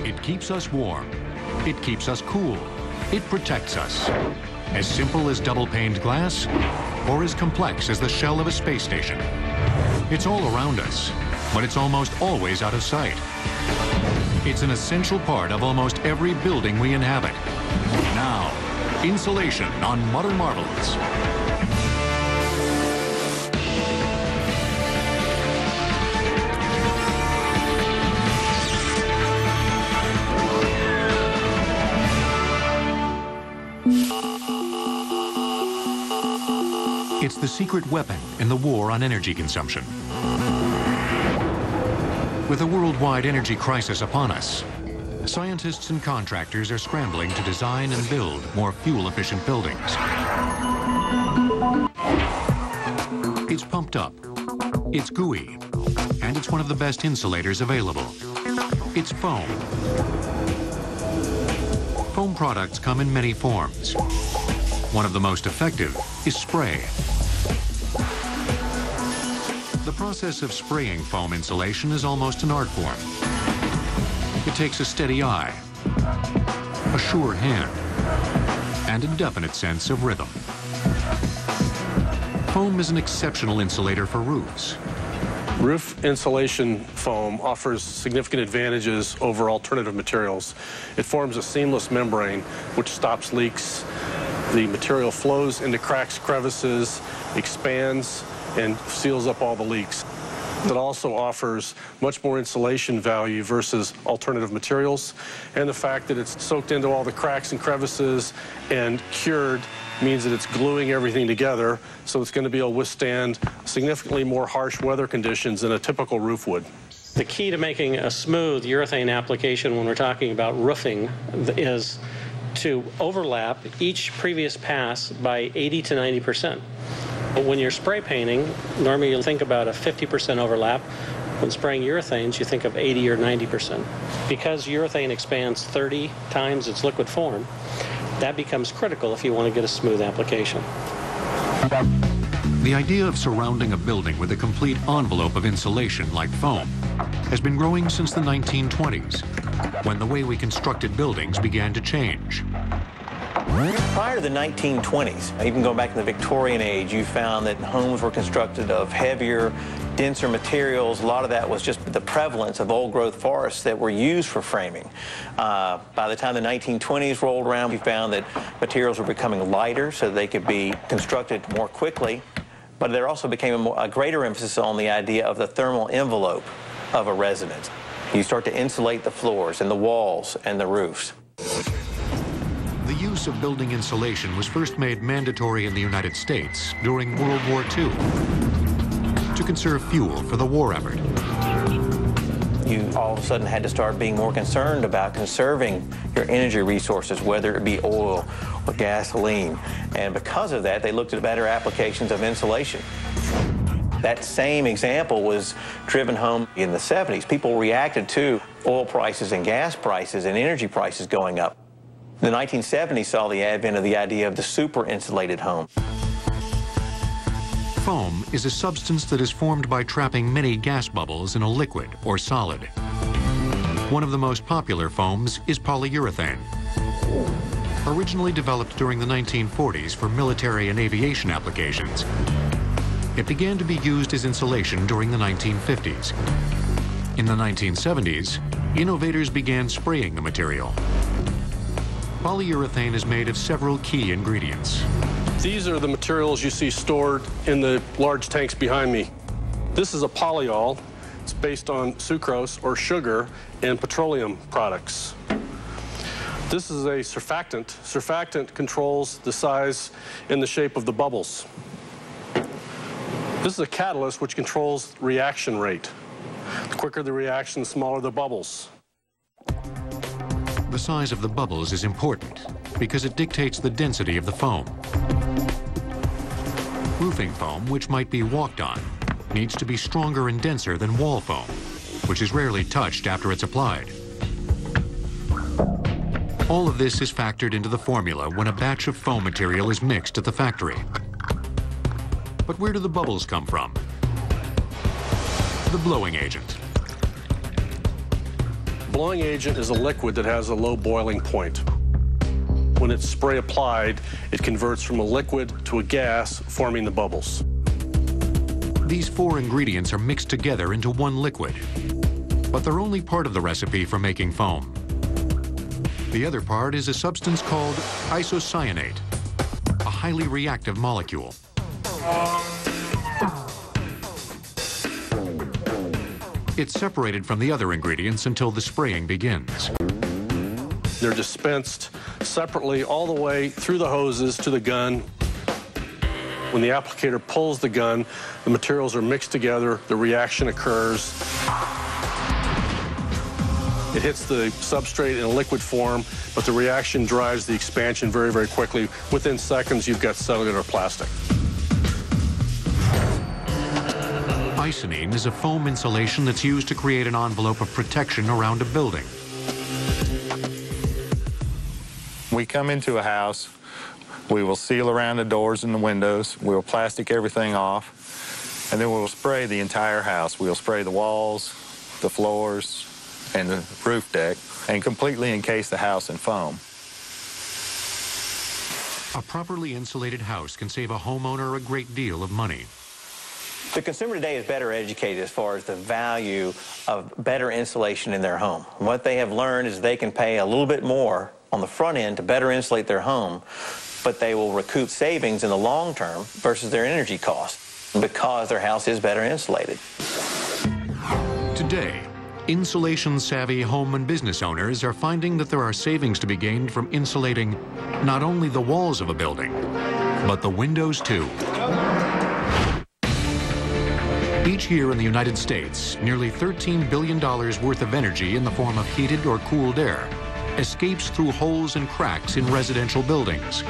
It keeps us warm. It keeps us cool. It protects us. As simple as double-paned glass, or as complex as the shell of a space station. It's all around us, but it's almost always out of sight. It's an essential part of almost every building we inhabit. Now, insulation on Modern Marvels. It's the secret weapon in the war on energy consumption. With a worldwide energy crisis upon us, scientists and contractors are scrambling to design and build more fuel-efficient buildings. It's pumped up, it's gooey, and it's one of the best insulators available. It's foam. Foam products come in many forms. One of the most effective is spray. The process of spraying foam insulation is almost an art form. It takes a steady eye, a sure hand, and a definite sense of rhythm. Foam is an exceptional insulator for roofs. Roof insulation foam offers significant advantages over alternative materials. It forms a seamless membrane which stops leaks. The material flows into cracks, crevices, expands, and seals up all the leaks. It also offers much more insulation value versus alternative materials. And the fact that it's soaked into all the cracks and crevices and cured means that it's gluing everything together, so it's going to be able to withstand significantly more harsh weather conditions than a typical roof would. The key to making a smooth urethane application when we're talking about roofing is to overlap each previous pass by 80 to 90%. When you're spray painting, normally you'll think about a 50% overlap. When spraying urethanes, you think of 80 or 90%. Because urethane expands 30 times its liquid form, that becomes critical if you want to get a smooth application. The idea of surrounding a building with a complete envelope of insulation like foam has been growing since the 1920s, when the way we constructed buildings began to change. Prior to the 1920s, even going back to the Victorian age, you found that homes were constructed of heavier, denser materials. A lot of that was just the prevalence of old-growth forests that were used for framing. By the time the 1920s rolled around, we found that materials were becoming lighter so they could be constructed more quickly. But there also became a greater emphasis on the idea of the thermal envelope of a residence. You start to insulate the floors and the walls and the roofs. The use of building insulation was first made mandatory in the United States during World War II to conserve fuel for the war effort. You all of a sudden had to start being more concerned about conserving your energy resources, whether it be oil or gasoline. And because of that, they looked at better applications of insulation. That same example was driven home in the 70s. People reacted to oil prices and gas prices and energy prices going up. The 1970s saw the advent of the idea of the super-insulated home. Foam is a substance that is formed by trapping many gas bubbles in a liquid or solid. One of the most popular foams is polyurethane. Originally developed during the 1940s for military and aviation applications, it began to be used as insulation during the 1950s. In the 1970s, innovators began spraying the material. Polyurethane is made of several key ingredients. These are the materials you see stored in the large tanks behind me. This is a polyol. It's based on sucrose or sugar and petroleum products. This is a surfactant. Surfactant controls the size and the shape of the bubbles. This is a catalyst which controls reaction rate. The quicker the reaction, the smaller the bubbles. The size of the bubbles is important because it dictates the density of the foam. Roofing foam, which might be walked on, needs to be stronger and denser than wall foam, which is rarely touched after it's applied. All of this is factored into the formula when a batch of foam material is mixed at the factory. But where do the bubbles come from? The blowing agent. blowing agent is a liquid that has a low boiling point. When it's spray applied, it converts from a liquid to a gas, forming the bubbles. These 4 ingredients are mixed together into one liquid, but they're only part of the recipe for making foam. The other part is a substance called isocyanate, a highly reactive molecule. It's separated from the other ingredients until the spraying begins. They're dispensed separately all the way through the hoses to the gun. When the applicator pulls the gun, the materials are mixed together, the reaction occurs. It hits the substrate in a liquid form, but the reaction drives the expansion very, very quickly. Within seconds, you've got cellular plastic. Icynene is a foam insulation that's used to create an envelope of protection around a building. We come into a house, we will seal around the doors and the windows, we'll plastic everything off, and then we'll spray the entire house. We'll spray the walls, the floors, and the roof deck, and completely encase the house in foam. A properly insulated house can save a homeowner a great deal of money. The consumer today is better educated as far as the value of better insulation in their home. What they have learned is they can pay a little bit more on the front end to better insulate their home, but they will recoup savings in the long term versus their energy costs because their house is better insulated. Today, insulation-savvy home and business owners are finding that there are savings to be gained from insulating not only the walls of a building, but the windows too. Each year in the United States, nearly $13 billion worth of energy in the form of heated or cooled air escapes through holes and cracks in residential buildings.